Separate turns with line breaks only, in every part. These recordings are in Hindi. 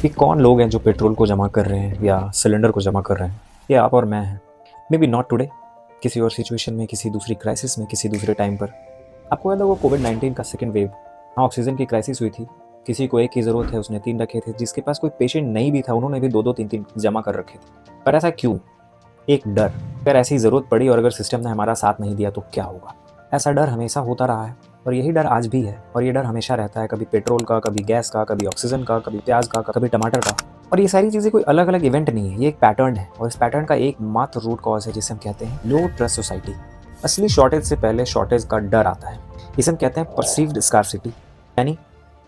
कि कौन लोग हैं जो पेट्रोल को जमा कर रहे हैं या सिलेंडर को जमा कर रहे हैं। ये आप और मैं हैं। मे बी नॉट टुडे, किसी और सिचुएशन में, किसी दूसरी क्राइसिस में, किसी दूसरे टाइम पर। आपको याद होगा कोविड-19 का सेकेंड वेव, हाँ ऑक्सीजन की क्राइसिस हुई थी। किसी को एक की ज़रूरत है, उसने 3 रखे थे। जिसके पास कोई पेशेंट नहीं भी था, उन्होंने भी 2-2 3-3 जमा कर रखे थे। पर ऐसा क्यों? एक डर। अगर ऐसी ज़रूरत पड़ी और अगर सिस्टम ने हमारा साथ नहीं दिया तो क्या होगा? ऐसा डर हमेशा होता रहा है और यही डर आज भी है और ये डर हमेशा रहता है, कभी पेट्रोल का, कभी गैस का, कभी ऑक्सीजन का, कभी प्याज का, कभी टमाटर का। और ये सारी चीज़ें कोई अलग अलग इवेंट नहीं है, ये एक पैटर्न है और इस पैटर्न का एक मात्र रूट कॉज है जिसे हम कहते हैं लो ट्रस्ट सोसाइटी। असली शॉर्टेज से पहले शॉर्टेज का डर आता है। इसे हम कहते हैं परसीव्ड स्कार्सिटी, यानी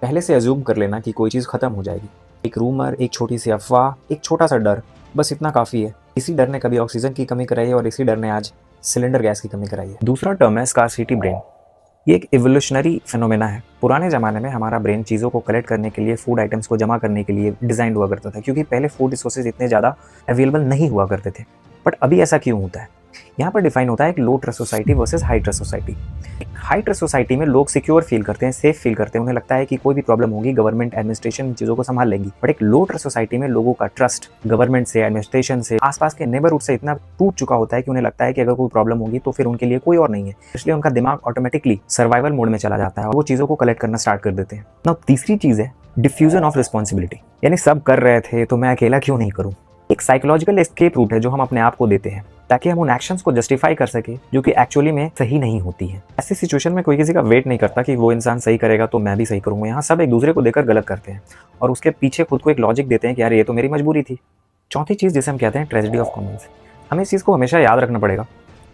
पहले से अज्यूम कर लेना कि कोई चीज़ खत्म हो जाएगी। एक रूमर, एक छोटी सी अफवाह, एक छोटा सा डर, बस इतना काफ़ी है। इसी डर ने कभी ऑक्सीजन की कमी कराई है और इसी डर ने आज सिलेंडर गैस की कमी कराई है। दूसरा टर्म है स्कार्सिटी ब्रेन। ये एक इवोल्यूशनरी फिनोमेना है। पुराने ज़माने में हमारा ब्रेन चीज़ों को कलेक्ट करने के लिए, फूड आइटम्स को जमा करने के लिए डिज़ाइन हुआ करता था, क्योंकि पहले फूड रिसोर्सेज इतने ज़्यादा अवेलेबल नहीं हुआ करते थे। बट अभी ऐसा क्यों होता है? यहाँ पर डिफाइन होता है एक low trust society versus high trust society. High trust society में लोग सिक्योर फील करते हैं, सेफ फील करते हैं, उन्हें लगता है कि कोई भी प्रॉब्लम होगी गवर्नमेंट एडमिनिस्ट्रेशन चीज़ों को संभाल लेंगी। बट एक लो ट्रस्ट सोसाइटी में लोगों का ट्रस्ट गवर्नमेंट से, एडमिनिस्ट्रेशन से, आसपास के नेबरहुड से इतना टूट चुका होता है कि उन्हें लगता है कि अगर कोई प्रॉब्लम होगी तो फिर उनके लिए कोई और नहीं है। इसलिए उनका दिमाग ऑटोमेटिकली सर्वाइवल मोड में चला जाता है और वो चीज़ों को कलेक्ट करना स्टार्ट कर देते हैं। नाउ तीसरी चीज़ है डिफ्यूजन ऑफ रिस्पॉन्सिबिलिटी, यानी सब कर रहे थे तो मैं अकेला क्यों नहीं करूँ। एक साइकोलॉजिकल एस्केप रूट है जो हम अपने आप को देते हैं ताकि हम उन एक्शंस को जस्टिफाई कर सके जो कि एक्चुअली में सही नहीं होती है। ऐसी सिचुएशन में कोई किसी का वेट नहीं करता कि वो इंसान सही करेगा तो मैं भी सही करूंगा। यहाँ सब एक दूसरे को देखकर गलत करते हैं और उसके पीछे खुद को एक लॉजिक देते हैं कि यार ये तो मेरी मजबूरी थी। चौथी चीज़ जिसे हम कहते हैं ट्रेजेडी ऑफ कॉमन्स। हमें इस चीज़ को हमेशा याद रखना पड़ेगा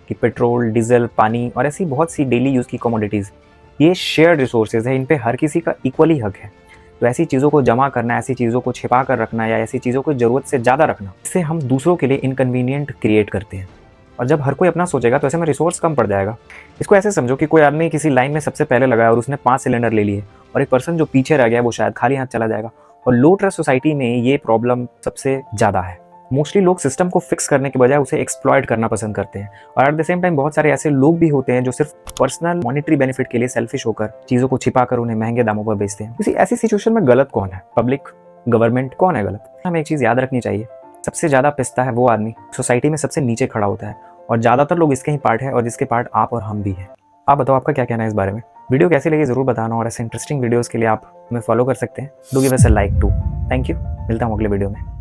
कि पेट्रोल, डीजल, पानी और ऐसी बहुत सी डेली यूज़ की कमोडिटीज़ ये शेयर्ड रिसोर्सेज है, इन पे हर किसी का इक्वली हक है। तो ऐसी चीज़ों को जमा करना, ऐसी चीज़ों को छिपा कर रखना या ऐसी चीज़ों को ज़रूरत से ज़्यादा रखना, इससे हम दूसरों के लिए इनकन्वीनियंट क्रिएट करते हैं। और जब हर कोई अपना सोचेगा तो ऐसे में रिसोर्स कम पड़ जाएगा। इसको ऐसे समझो कि कोई आदमी किसी लाइन में सबसे पहले लगाया और उसने 5 सिलेंडर ले लिए और एक पर्सन जो पीछे रह गया वो शायद खाली हाथ चला जाएगा। और लो ट्रस्ट सोसाइटी में ये प्रॉब्लम सबसे ज़्यादा है। मोस्टली लोग सिस्टम को फिक्स करने के बजाय उसे एक्सप्लॉइट करना पसंद करते हैं और एट द सेम टाइम बहुत सारे ऐसे लोग भी होते हैं जो सिर्फ पर्सनल मॉनिटरी बेनिफिट के लिए सेल्फिश होकर चीज़ों को छिपाकर उन्हें महंगे दामों पर बेचते हैं। किसी ऐसी सिचुएशन में गलत कौन है? पब्लिक, गवर्नमेंट, कौन है गलत? हमें एक चीज़ याद रखनी चाहिए, सबसे ज़्यादा पिसता है वो आदमी सोसाइटी में सबसे नीचे खड़ा होता है और ज़्यादातर लोग इसके ही पार्ट है और जिसके पार्ट आप और हम भी हैं। आप बताओ आपका क्या कहना है इस बारे में? वीडियो कैसी लगी ज़रूर बताना और ऐसे इंटरेस्टिंग वीडियोज़ के लिए आप हमें फॉलो कर सकते हैं। Do give us a like too. Thank you. मिलता हूँ अगले वीडियो में।